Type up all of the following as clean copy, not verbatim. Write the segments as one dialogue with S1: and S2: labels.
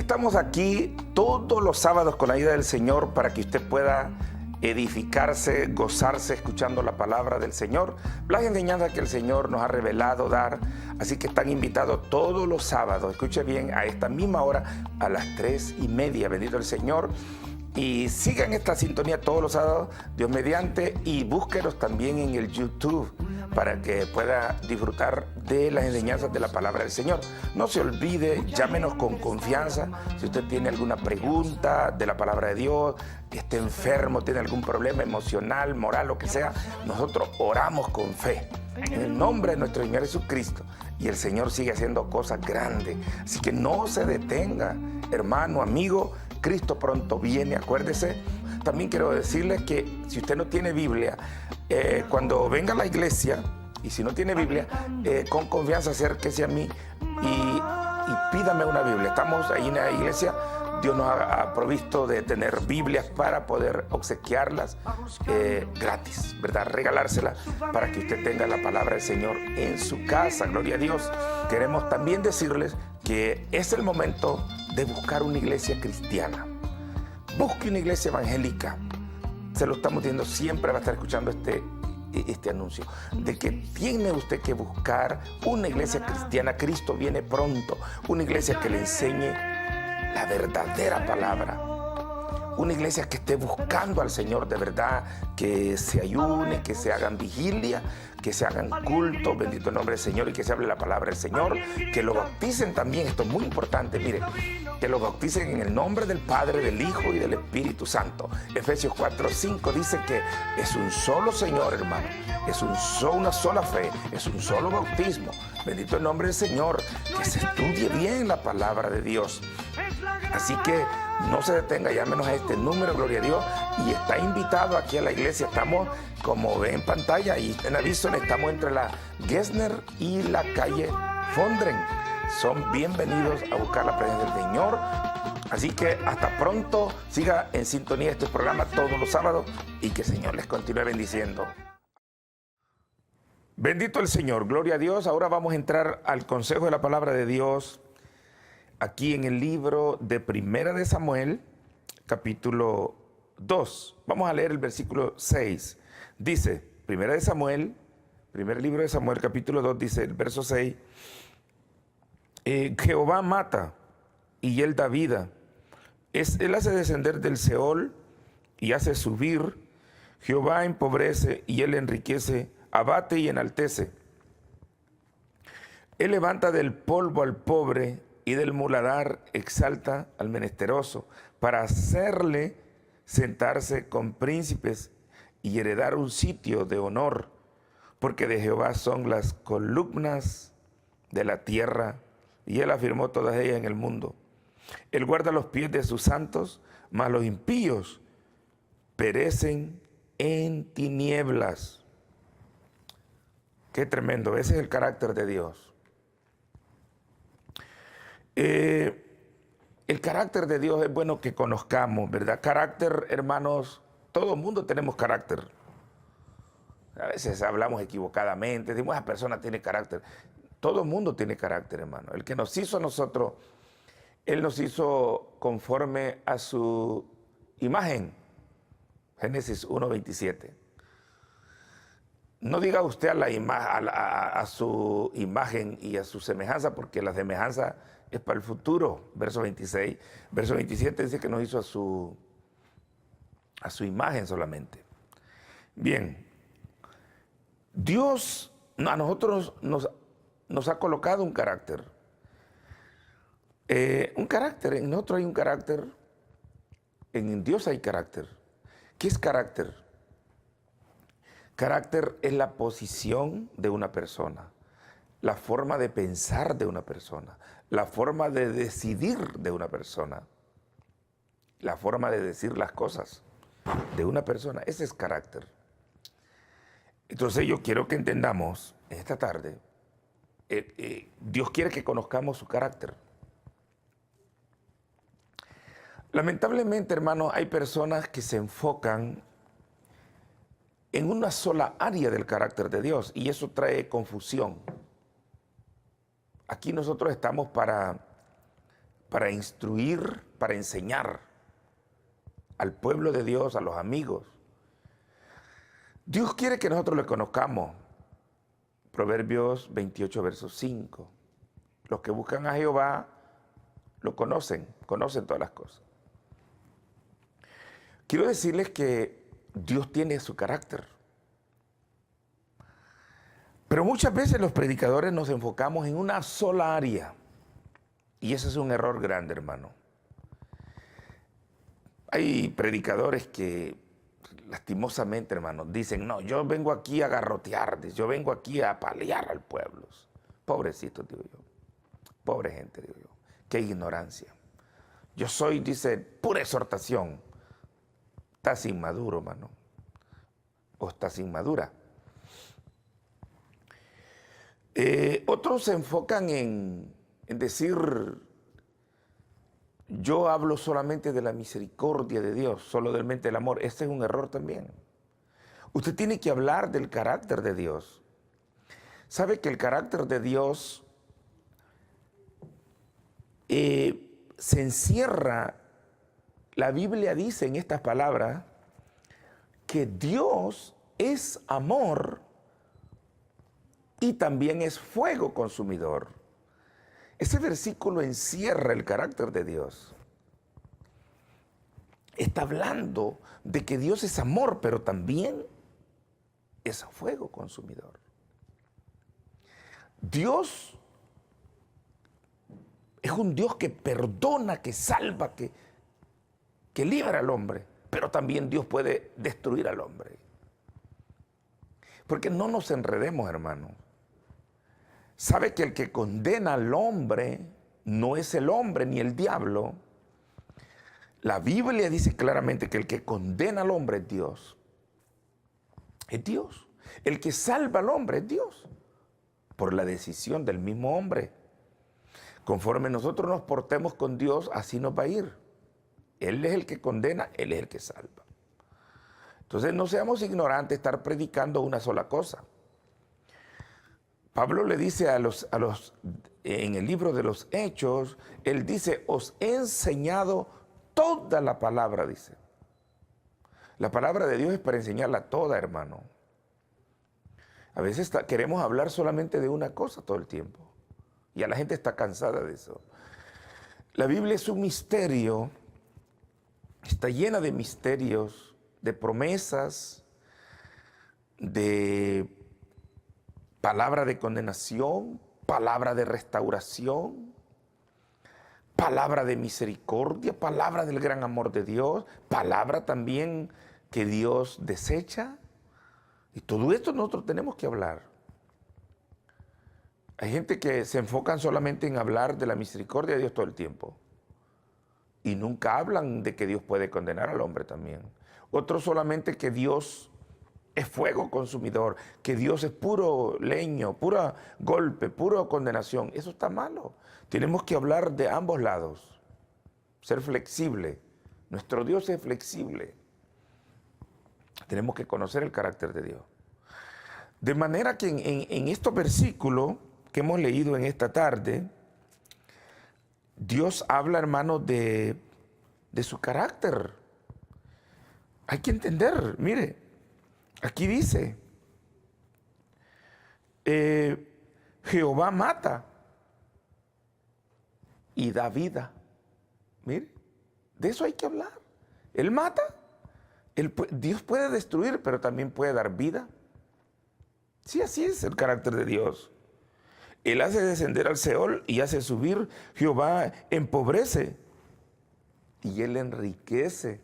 S1: estamos aquí todos los sábados con la ayuda del Señor para que usted pueda edificarse, gozarse escuchando la palabra del Señor, las enseñanzas que el Señor nos ha revelado dar. Así que están invitados todos los sábados, escuche bien, a esta misma hora, a las 3:30, bendito el Señor. Y sigan esta sintonía todos los sábados, Dios mediante, y búsquenos también en el YouTube para que pueda disfrutar de las enseñanzas de la palabra del Señor. No se olvide, llámenos con confianza si usted tiene alguna pregunta de la palabra de Dios, esté enfermo, tiene algún problema emocional, moral, lo que sea. Nosotros oramos con fe en el nombre de nuestro Señor Jesucristo, y el Señor sigue haciendo cosas grandes. Así que no se detenga, hermano, amigo. Cristo pronto viene, acuérdese. También quiero decirles que si usted no tiene Biblia, cuando venga a la iglesia, y si no tiene Biblia, con confianza acérquese a mí y pídame una Biblia. Estamos ahí en la iglesia. Dios nos ha provisto de tener Biblias para poder obsequiarlas gratis, ¿verdad? Regalárselas para que usted tenga la palabra del Señor en su casa. Gloria a Dios. Queremos también decirles que es el momento de buscar una iglesia cristiana. Busque una iglesia evangélica. Se lo estamos diciendo, siempre va a estar escuchando este anuncio, de que tiene usted que buscar una iglesia cristiana. Cristo viene pronto, una iglesia que le enseñe la verdadera palabra, una iglesia que esté buscando al Señor de verdad, que se ayune, que se hagan vigilia, que se hagan culto, bendito el nombre del Señor, y que se hable la palabra del Señor, que lo bauticen también. Esto es muy importante, mire, que lo bauticen en el nombre del Padre, del Hijo y del Espíritu Santo. Efesios 4:5 dice que es un solo Señor, hermano, es una sola fe, es un solo bautismo. Bendito el nombre del Señor, que se estudie bien la palabra de Dios. Así que no se detenga, llámenos a este número, gloria a Dios, y está invitado aquí a la iglesia. Estamos, como ve en pantalla y en aviso, estamos entre la Gessner y la calle Fondren. Son bienvenidos a buscar la presencia del Señor. Así que hasta pronto, siga en sintonía de este programa todos los sábados y que el Señor les continúe bendiciendo. Bendito el Señor, gloria a Dios. Ahora vamos a entrar al consejo de la palabra de Dios aquí en el libro de Primera de Samuel, capítulo 2. Vamos a leer el versículo 6. Dice, Primera de Samuel, primer libro de Samuel, capítulo 2, dice el verso 6. Jehová mata y él da vida. Él hace descender del Seol y hace subir. Jehová empobrece y él enriquece, abate y enaltece. Él levanta del polvo al pobre y del muladar exalta al menesteroso, para hacerle sentarse con príncipes y heredar un sitio de honor, porque de Jehová son las columnas de la tierra, y él afirmó todas ellas en el mundo. Él guarda los pies de sus santos, mas los impíos perecen en tinieblas. Qué tremendo, ese es el carácter de Dios. El carácter de Dios es bueno que conozcamos, ¿verdad? Carácter, hermanos, todo el mundo tenemos carácter. A veces hablamos equivocadamente, decimos, esa persona tiene carácter. Todo el mundo tiene carácter, hermano. El que nos hizo a nosotros, Él nos hizo conforme a su imagen. Génesis 1:27. No diga usted a su imagen y a su semejanza, porque la semejanza es para el futuro. Verso 26. Verso 27 dice que nos hizo a su imagen solamente. Bien. Dios a nosotros nos ha colocado un carácter. En nosotros hay un carácter. En Dios hay carácter. ¿Qué es carácter? Carácter es la posición de una persona, la forma de pensar de una persona, la forma de decidir de una persona, la forma de decir las cosas de una persona. Ese es carácter. Entonces yo quiero que entendamos esta tarde, Dios quiere que conozcamos su carácter. Lamentablemente, hermanos, hay personas que se enfocan en una sola área del carácter de Dios, y eso trae confusión. Aquí nosotros estamos para para instruir, para enseñar al pueblo de Dios, a los amigos. Dios quiere que nosotros le conozcamos. Proverbios 28, verso 5. Los que buscan a Jehová lo conocen todas las cosas. Quiero decirles que Dios tiene su carácter. Pero muchas veces los predicadores nos enfocamos en una sola área. Y ese es un error grande, hermano. Hay predicadores que, lastimosamente, hermano, dicen, no, yo vengo aquí a garrotear, yo vengo aquí a paliar al pueblo. Pobrecitos, digo yo. Pobre gente, digo yo. Qué ignorancia. Yo soy, dice, pura exhortación. Estás inmaduro, hermano. O estás inmadura. Otros se enfocan en decir, yo hablo solamente de la misericordia de Dios, solamente del amor. Este es un error también. Usted tiene que hablar del carácter de Dios. ¿Sabe que el carácter de Dios se encierra? La Biblia dice en estas palabras que Dios es amor y también es fuego consumidor. Ese versículo encierra el carácter de Dios. Está hablando de que Dios es amor, pero también es fuego consumidor. Dios es un Dios que perdona, que salva, que libra al hombre, pero también Dios puede destruir al hombre. Porque no nos enredemos, hermano. Sabe que el que condena al hombre no es el hombre ni el diablo. La Biblia dice claramente que el que condena al hombre es Dios. Es Dios. El que salva al hombre es Dios. Por la decisión del mismo hombre. Conforme nosotros nos portemos con Dios, así nos va a ir. Él es el que condena, Él es el que salva. Entonces no seamos ignorantes estar predicando una sola cosa. Pablo le dice en el libro de los Hechos, él dice, os he enseñado toda la palabra, dice. La palabra de Dios es para enseñarla toda, hermano. A veces queremos hablar solamente de una cosa todo el tiempo. Y a la gente está cansada de eso. La Biblia es un misterio, está llena de misterios, de promesas, de palabra de condenación, palabra de restauración, palabra de misericordia, palabra del gran amor de Dios, palabra también que Dios desecha. Y todo esto nosotros tenemos que hablar. Hay gente que se enfocan solamente en hablar de la misericordia de Dios todo el tiempo. Y nunca hablan de que Dios puede condenar al hombre también. Otros solamente que Dios es fuego consumidor, que Dios es puro leño, puro golpe, pura condenación. Eso está malo. Tenemos que hablar de ambos lados. Ser flexible. Nuestro Dios es flexible. Tenemos que conocer el carácter de Dios. De manera que en estos versículos que hemos leído en esta tarde, Dios habla, hermano, de su carácter. Hay que entender, mire, aquí dice, Jehová mata y da vida. Mire, de eso hay que hablar. Él mata, Dios puede destruir, pero también puede dar vida. Sí, así es el carácter de Dios. Él hace descender al Seol y hace subir. Jehová empobrece y Él enriquece.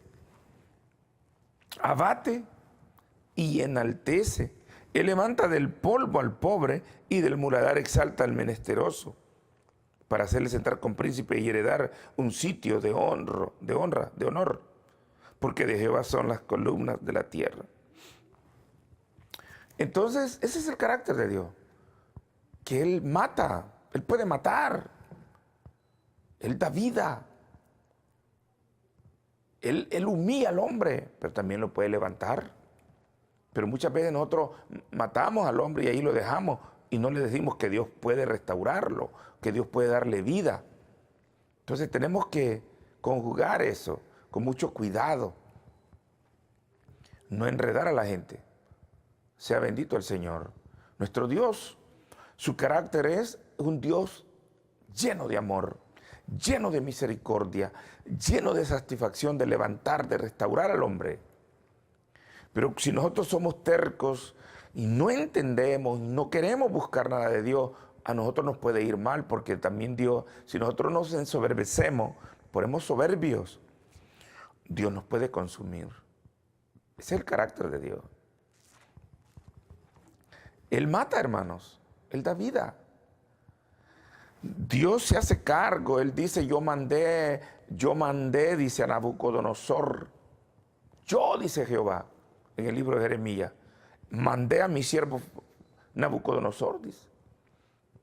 S1: Abate y enaltece. Él levanta del polvo al pobre y del muladar exalta al menesteroso, para hacerle sentar con príncipe y heredar un sitio de honor, porque de Jehová son las columnas de la tierra. Entonces, ese es el carácter de Dios, que Él mata, Él puede matar, Él da vida, Él humilla al hombre, pero también lo puede levantar. Pero muchas veces nosotros matamos al hombre y ahí lo dejamos y no le decimos que Dios puede restaurarlo, que Dios puede darle vida. Entonces tenemos que conjugar eso con mucho cuidado. No enredar a la gente. Sea bendito el Señor. Nuestro Dios, su carácter es un Dios lleno de amor, lleno de misericordia, lleno de satisfacción de levantar, de restaurar al hombre. Pero si nosotros somos tercos y no entendemos, no queremos buscar nada de Dios, a nosotros nos puede ir mal, porque también Dios, si nosotros nos ensoberbecemos, ponemos soberbios, Dios nos puede consumir. Ese es el carácter de Dios. Él mata, hermanos. Él da vida. Dios se hace cargo. Él dice, yo mandé, dice a Nabucodonosor. Yo, dice Jehová, en el libro de Jeremías, mandé a mi siervo Nabucodonosor, dice,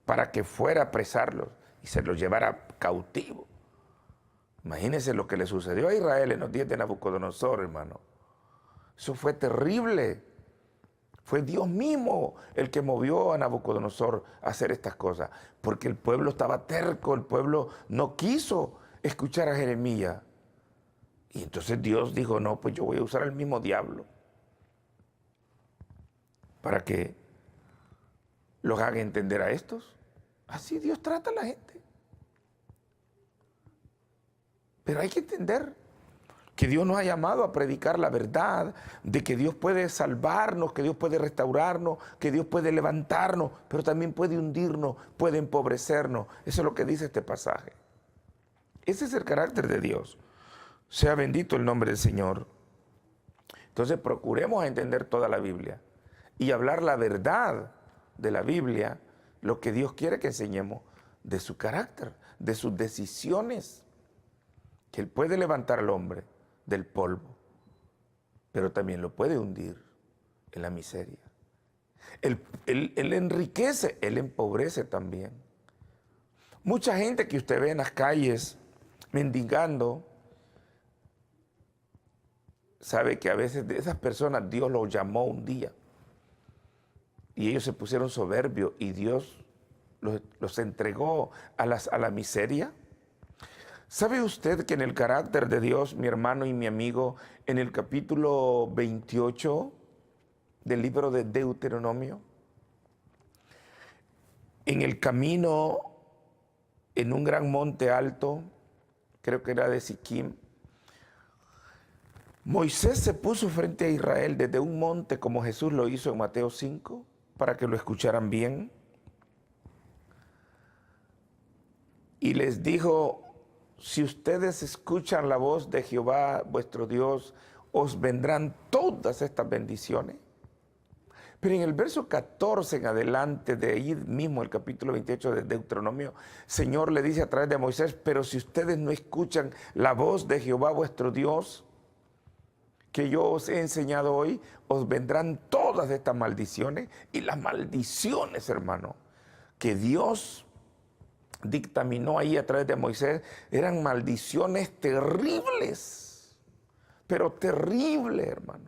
S1: para que fuera a apresarlos y se los llevara cautivo. Imagínense lo que le sucedió a Israel en los días de Nabucodonosor, hermano. Eso fue terrible. Fue Dios mismo el que movió a Nabucodonosor a hacer estas cosas, porque el pueblo estaba terco, el pueblo no quiso escuchar a Jeremías. Y entonces Dios dijo, no, pues yo voy a usar al mismo diablo para que los haga entender a estos. Así Dios trata a la gente. Pero hay que entender que Dios nos ha llamado a predicar la verdad, de que Dios puede salvarnos, que Dios puede restaurarnos, que Dios puede levantarnos, pero también puede hundirnos, puede empobrecernos. Eso es lo que dice este pasaje. Ese es el carácter de Dios. Sea bendito el nombre del Señor. Entonces procuremos entender toda la Biblia y hablar la verdad de la Biblia, lo que Dios quiere que enseñemos de su carácter, de sus decisiones, que Él puede levantar al hombre del polvo, pero también lo puede hundir en la miseria. Él enriquece, Él empobrece también. Mucha gente que usted ve en las calles mendigando, sabe que a veces de esas personas Dios los llamó un día y ellos se pusieron soberbios y Dios los entregó a la miseria. ¿Sabe usted que en el carácter de Dios, mi hermano y mi amigo, en el capítulo 28 del libro de Deuteronomio, en el camino, en un gran monte alto, creo que era de Siquim, Moisés se puso frente a Israel desde un monte como Jesús lo hizo en Mateo 5, para que lo escucharan bien, y les dijo, si ustedes escuchan la voz de Jehová, vuestro Dios, os vendrán todas estas bendiciones. Pero en el verso 14 en adelante, de ahí mismo, el capítulo 28 de Deuteronomio, Señor le dice a través de Moisés, pero si ustedes no escuchan la voz de Jehová, vuestro Dios, que yo os he enseñado hoy, os vendrán todas estas maldiciones. Y las maldiciones, hermano, que Dios dictaminó ahí a través de Moisés, eran maldiciones terribles, pero terribles, hermano.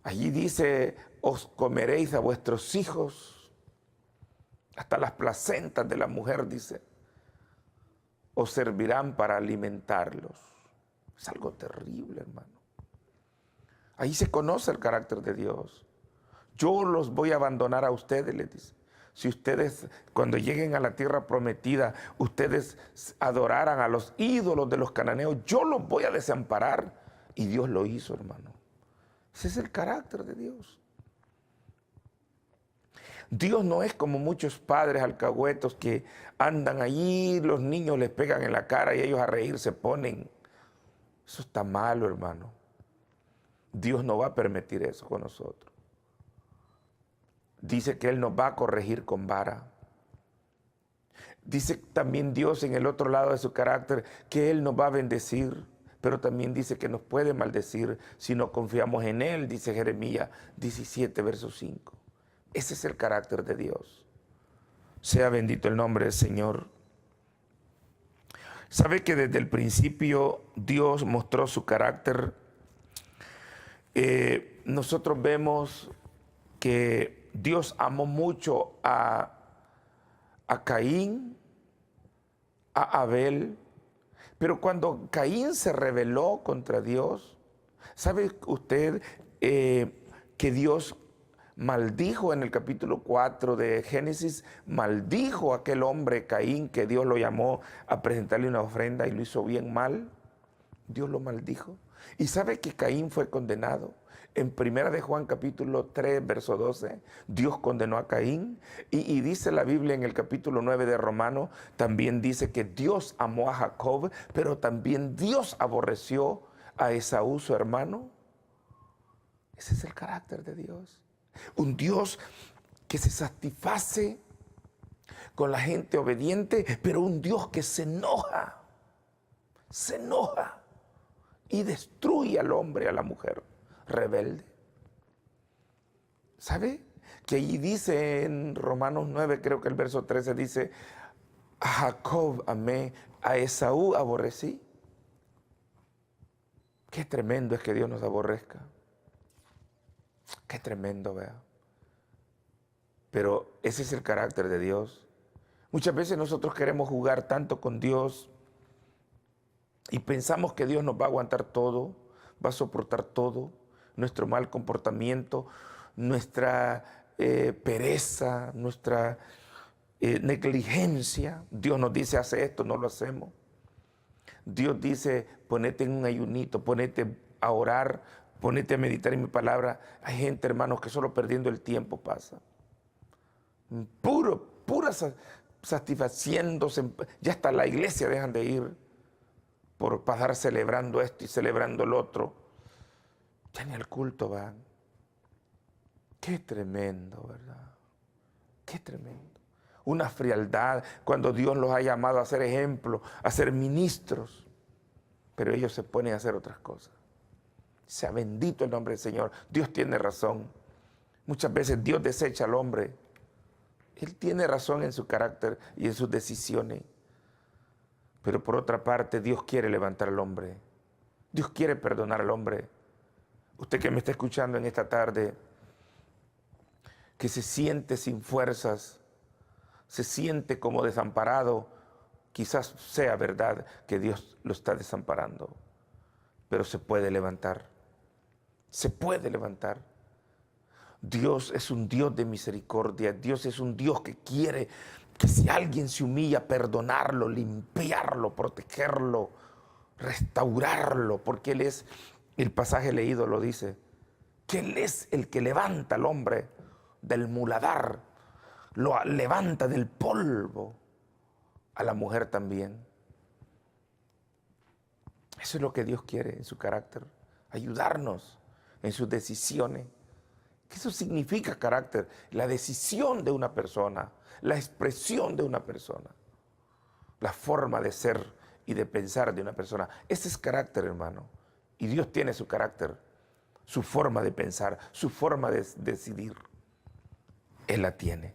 S1: Allí dice, os comeréis a vuestros hijos, hasta las placentas de la mujer, dice, os servirán para alimentarlos. Es algo terrible, hermano. Ahí se conoce el carácter de Dios. Yo los voy a abandonar a ustedes, les dice. Si ustedes, cuando lleguen a la tierra prometida, ustedes adoraran a los ídolos de los cananeos, yo los voy a desamparar. Y Dios lo hizo, hermano. Ese es el carácter de Dios. Dios no es como muchos padres alcahuetos que andan allí, los niños les pegan en la cara y ellos a reír se ponen. Eso está malo, hermano. Dios no va a permitir eso con nosotros. Dice que Él nos va a corregir con vara. Dice también Dios en el otro lado de su carácter que Él nos va a bendecir, pero también dice que nos puede maldecir si no confiamos en Él, dice Jeremías 17, verso 5. Ese es el carácter de Dios. Sea bendito el nombre del Señor. ¿Sabe que desde el principio Dios mostró su carácter? Nosotros vemos que Dios amó mucho a Caín a Abel. Pero cuando Caín se rebeló contra Dios, ¿sabe usted que Dios maldijo en el capítulo 4 de Génesis? Maldijo a aquel hombre Caín, que Dios lo llamó a presentarle una ofrenda y lo hizo bien mal. Dios lo maldijo. Y sabe que Caín fue condenado. En primera de Juan capítulo 3, verso 12, Dios condenó a Caín. Y dice la Biblia en el capítulo 9 de Romanos, también dice que Dios amó a Jacob, pero también Dios aborreció a Esaú, su hermano. Ese es el carácter de Dios. Un Dios que se satisface con la gente obediente, pero un Dios que se enoja y destruye al hombre, a la mujer rebelde. ¿Sabe? Que allí dice en Romanos 9, creo que el verso 13 dice, a Jacob amé, a Esaú aborrecí. Qué tremendo es que Dios nos aborrezca. Qué tremendo, vea. Pero ese es el carácter de Dios. Muchas veces nosotros queremos jugar tanto con Dios y pensamos que Dios nos va a aguantar todo, va a soportar todo, nuestro mal comportamiento, nuestra pereza, nuestra negligencia. Dios nos dice, hace esto, no lo hacemos. Dios dice, ponete en un ayunito, ponete a orar, ponete a meditar en mi palabra. Hay gente, hermanos, que solo perdiendo el tiempo pasa. Pura satisfaciéndose. Ya hasta la iglesia dejan de ir por pasar celebrando esto y celebrando el otro. Ya ni al culto van. Qué tremendo, ¿verdad? Qué tremendo. Una frialdad cuando Dios los ha llamado a ser ejemplo, a ser ministros, pero ellos se ponen a hacer otras cosas. Sea bendito el nombre del Señor. Dios tiene razón. Muchas veces Dios desecha al hombre. Él tiene razón en su carácter y en sus decisiones. Pero por otra parte, Dios quiere levantar al hombre. Dios quiere perdonar al hombre. Usted que me está escuchando en esta tarde, que se siente sin fuerzas, se siente como desamparado, quizás sea verdad que Dios lo está desamparando, pero se puede levantar. Se puede levantar. Dios es un Dios de misericordia. Dios es un Dios que quiere que si alguien se humilla, perdonarlo, limpiarlo, protegerlo, restaurarlo, porque Él es, el pasaje leído lo dice, que Él es el que levanta al hombre del muladar, lo levanta del polvo, a la mujer también. Eso es lo que Dios quiere en su carácter, ayudarnos en sus decisiones. ¿Qué eso significa carácter? La decisión de una persona, la expresión de una persona, la forma de ser y de pensar de una persona. Ese es carácter, hermano. Y Dios tiene su carácter, su forma de pensar, su forma de decidir. Él la tiene.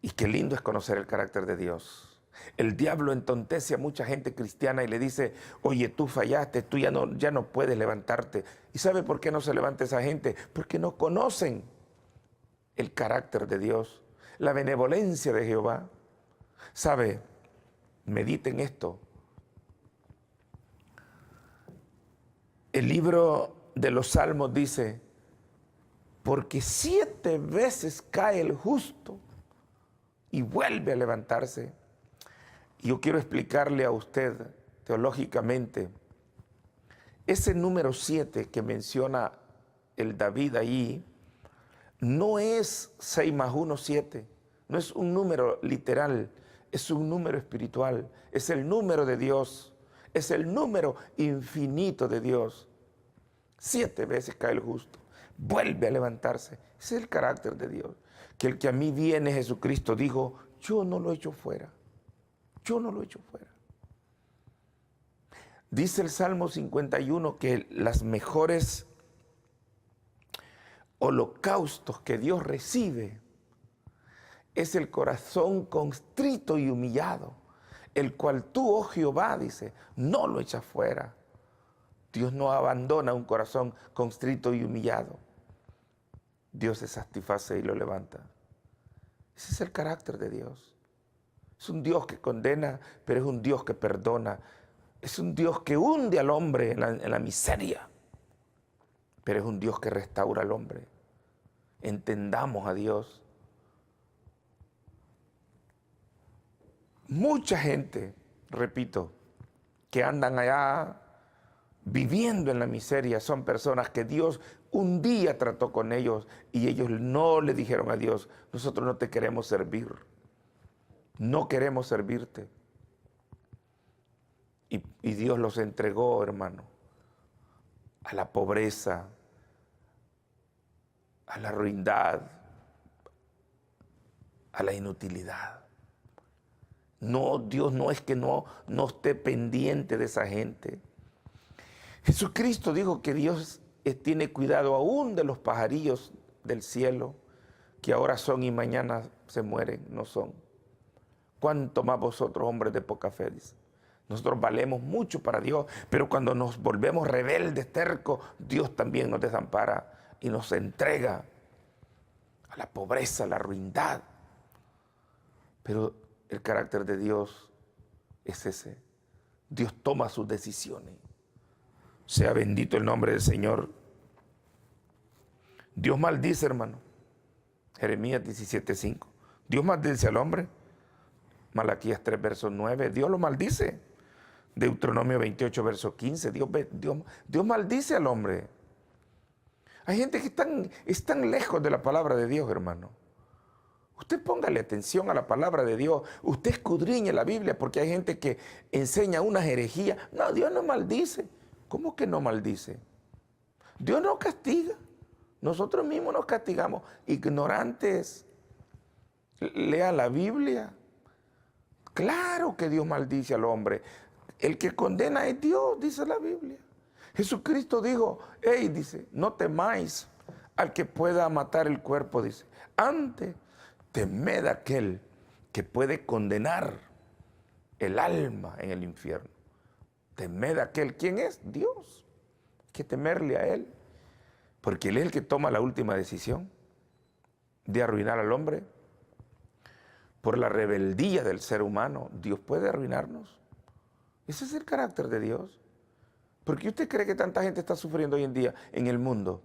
S1: Y qué lindo es conocer el carácter de Dios. El diablo entontece a mucha gente cristiana y le dice, oye, tú fallaste, tú ya no puedes levantarte. ¿Y sabe por qué no se levanta esa gente? Porque no conocen el carácter de Dios, la benevolencia de Jehová. ¿Sabe? Mediten esto. El libro de los Salmos dice, porque 7 veces cae el justo y vuelve a levantarse. Y yo quiero explicarle a usted teológicamente, ese número 7 que menciona el David ahí, no es 6 más 1, 7, no es un número literal, es un número espiritual, es el número de Dios, es el número infinito de Dios. 7 veces cae el justo, vuelve a levantarse. Ese es el carácter de Dios. Que el que a mí viene, Jesucristo dijo, yo no lo echo fuera. Yo no lo echo fuera. Dice el Salmo 51 que las mejores holocaustos que Dios recibe es el corazón contrito y humillado, el cual tú, oh Jehová, dice, no lo echas fuera. Dios no abandona un corazón contrito y humillado. Dios se satisface y lo levanta. Ese es el carácter de Dios. Es un Dios que condena, pero es un Dios que perdona. Es un Dios que hunde al hombre en la miseria, pero es un Dios que restaura al hombre. Entendamos a Dios. Mucha gente, repito, que andan allá viviendo en la miseria, son personas que Dios un día trató con ellos y ellos no le dijeron a Dios: nosotros no te queremos servir, no queremos servirte. Y Dios los entregó, hermano, a la pobreza, a la ruindad, a la inutilidad. No, Dios no es que no esté pendiente de esa gente. Jesucristo dijo que Dios tiene cuidado aún de los pajarillos del cielo, que ahora son y mañana se mueren, no son. ¿Cuánto más vosotros, hombres de poca fe? Dice. Nosotros valemos mucho para Dios, pero cuando nos volvemos rebeldes, tercos, Dios también nos desampara y nos entrega a la pobreza, a la ruindad. Pero el carácter de Dios es ese. Dios toma sus decisiones. Sea bendito el nombre del Señor. Dios maldice, hermano. Jeremías 17:5. Dios maldice al hombre. Malaquías 3, verso 9. Dios lo maldice. Deuteronomio 28, verso 15. Dios maldice al hombre. Hay gente que están lejos de la palabra de Dios, hermano. Usted póngale atención a la palabra de Dios. Usted escudriñe la Biblia, porque hay gente que enseña una herejía. No, Dios no maldice. ¿Cómo que no maldice? Dios no castiga. Nosotros mismos nos castigamos. Ignorantes. Lea la Biblia. Claro que Dios maldice al hombre. El que condena es Dios, dice la Biblia. Jesucristo dijo: hey, dice, no temáis al que pueda matar el cuerpo, dice. Antes, temed a aquel que puede condenar el alma en el infierno. Temed a aquel. ¿Quién es? Dios. Hay que temerle a Él, porque Él es el que toma la última decisión de arruinar al hombre. Por la rebeldía del ser humano, Dios puede arruinarnos. Ese es el carácter de Dios. ¿Por qué usted cree que tanta gente está sufriendo hoy en día en el mundo?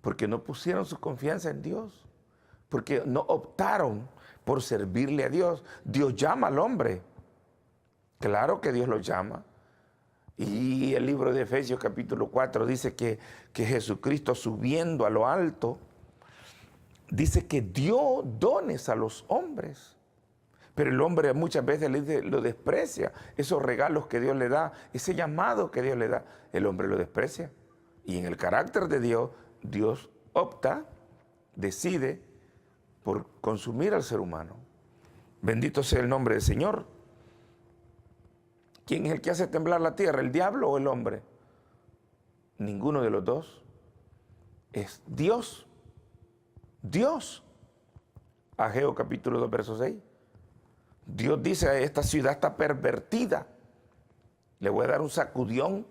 S1: Porque no pusieron su confianza en Dios. Porque no optaron por servirle a Dios. Dios llama al hombre. Claro que Dios lo llama. Y el libro de Efesios capítulo 4 dice que Jesucristo, subiendo a lo alto, dice que dio dones a los hombres. Pero el hombre muchas veces lo desprecia. Esos regalos que Dios le da, ese llamado que Dios le da, el hombre lo desprecia. Y en el carácter de Dios, Dios opta, decide por consumir al ser humano. Bendito sea el nombre del Señor. ¿Quién es el que hace temblar la tierra, el diablo o el hombre? Ninguno de los dos. Es Dios. Dios. Ageo capítulo 2, verso 6. Dios dice: esta ciudad está pervertida. Le voy a dar un sacudión.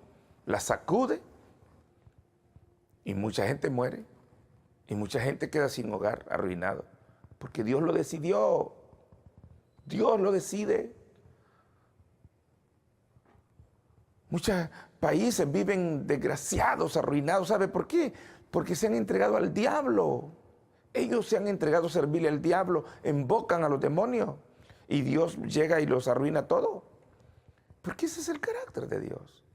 S1: La sacude. Y mucha gente muere. Y mucha gente queda sin hogar, arruinado. Porque Dios lo decidió. Dios lo decide. Muchos países viven desgraciados, arruinados. ¿Sabe por qué? Porque se han entregado al diablo. Ellos se han entregado a servirle al diablo, invocan a los demonios y Dios llega y los arruina todo. Porque ese es el carácter de Dios.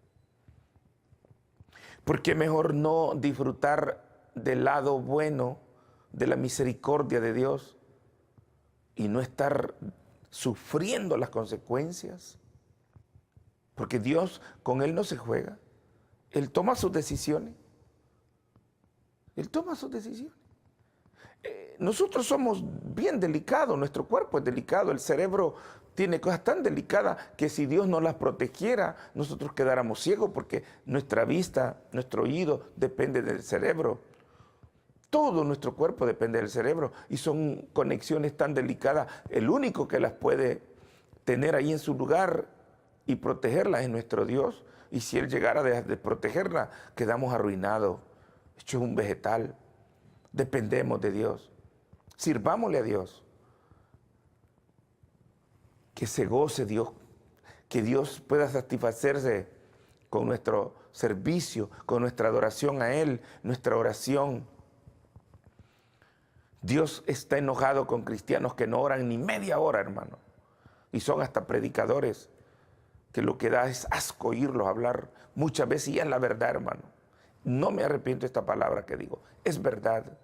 S1: ¿Por qué mejor no disfrutar del lado bueno de la misericordia de Dios y no estar sufriendo las consecuencias? Porque Dios, con Él no se juega. Él toma sus decisiones. Él toma sus decisiones. Nosotros somos bien delicados, nuestro cuerpo es delicado, el cerebro tiene cosas tan delicadas que si Dios no las protegiera, nosotros quedáramos ciegos, porque nuestra vista, nuestro oído depende del cerebro. Todo nuestro cuerpo depende del cerebro y son conexiones tan delicadas. El único que las puede tener ahí en su lugar y protegerlas es nuestro Dios. Y si Él llegara de protegerla, quedamos arruinados, hechos un vegetal. Dependemos de Dios. Sirvámosle a Dios. que se goce Dios, que Dios pueda satisfacerse con nuestro servicio, con nuestra adoración a Él, nuestra oración. Dios está enojado con cristianos que no oran ni media hora, hermano. Y son hasta predicadores que lo que da es asco oírlos hablar muchas veces, y es la verdad, hermano. No me arrepiento de esta palabra que digo, es verdad.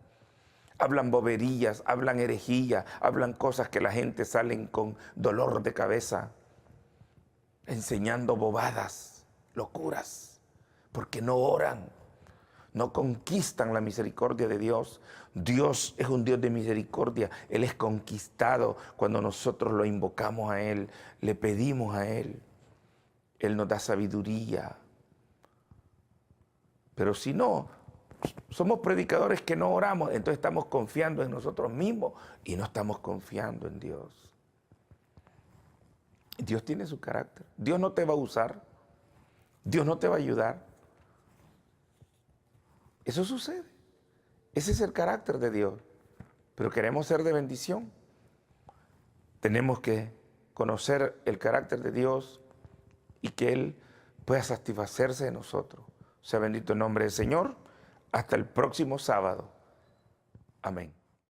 S1: Hablan boberías, hablan herejía, hablan cosas que la gente salen con dolor de cabeza, enseñando bobadas, locuras, porque no oran, no conquistan la misericordia de Dios. Dios es un Dios de misericordia. Él es conquistado cuando nosotros lo invocamos a Él, le pedimos a Él. Él nos da sabiduría. Pero si no, somos predicadores que no oramos, entonces estamos confiando en nosotros mismos y no estamos confiando en Dios. Dios tiene su carácter. Dios no te va a usar. Dios no te va a ayudar. Eso sucede. Ese es el carácter de Dios. Pero queremos ser de bendición. Tenemos que conocer el carácter de Dios y que Él pueda satisfacerse de nosotros. Sea bendito el nombre del Señor. Hasta el próximo sábado. Amén.